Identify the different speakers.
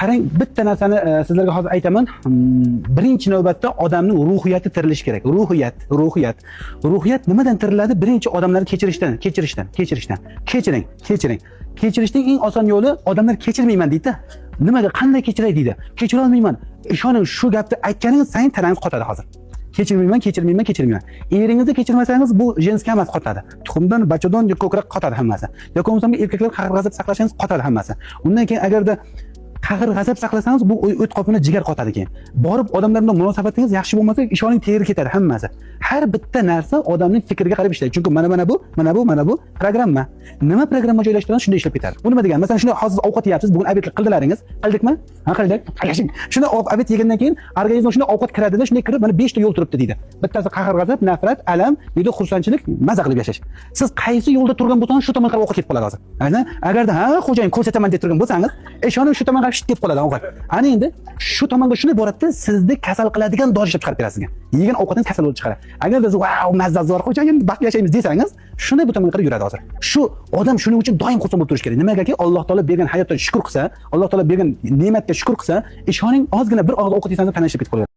Speaker 1: qarang, bitta narsani sizlarga hozir aytaman. Birinchi navbatda odamning ruhiyati tirilishi kerak. Ruhiyat nimadan tiriladi? Birinchi odamlarni kechirishdan. Kechirishning eng oson yo'li odamlar kechirmayman deydi. Nimaga, qanday kechiray deydi. Kechira olmayman. Ishoning, shu gapni aytganingiz sayin tanangiz qotadi hozir. Kechirmayman. Eringizni kechirmasangiz bu jenskiy emas, qotadi. Tuxumdan, bachadan ko'krak qotadi hammasi. Yoki bo'lmasa erkaklar qahr-g'azab saqlashangiz qotadi hammasi. Undan keyin agarda qahr-g'azab saqlasangiz bu o't qopini jigar qotadi keyin. Borib odamlar bilan munosabatingiz yaxshi bo'lmasa, ishoning teri ketadi hammasi. Har bitta narsa odamning fikriga qarab ishlaydi. Chunki mana bu programma. Nima programma joylashtirsangiz shunday ishlab ketadi. Bu nima degani? Masalan, shunday hozir ovqat yeyapsiz, bugun obedlik qildilaringiz. Qildikmi? Ha, qildik. Shunday obed yegandan keyin organizmga shunday ovqat kiradi-da, shunday kirib mana 5 ta yo'l turibdi deydi. Bittasi qahr-g'azab, nafrat, alam, yo'da xursandchilik, maza qilib yashash. Siz qaysi yo'lda turgan bo'lsangiz, shu tomonga qarab ovqat ketib qoladi hozir. Agarda xo'jayin ko'rsataman deb turgan bo'lsangiz, ishonib shu tomonga shit ketib qoladi ovqat. Ana endi shu tomonga shunday boradi-da, sizni kasal qiladigan dori ishlab chiqarib beradi sizga. Yegan ovqatingiz kasal bo'lib chiqadi. Agarda siz "Vau, mazzazor xo'jayin, baxtli yashaymiz" desangiz, shunday bu tomonga qarab yuradi hozir. Shu odam shuning uchun doim xursand bo'lib turish kerak. Nimagaki, Alloh taolo bergan hayotdan shukr qilsa, Alloh taolo bergan ne'matga shukr qilsa, ishoning ozgina bir og'iz ovqat yesangiz tana ishlab ketib qoladi.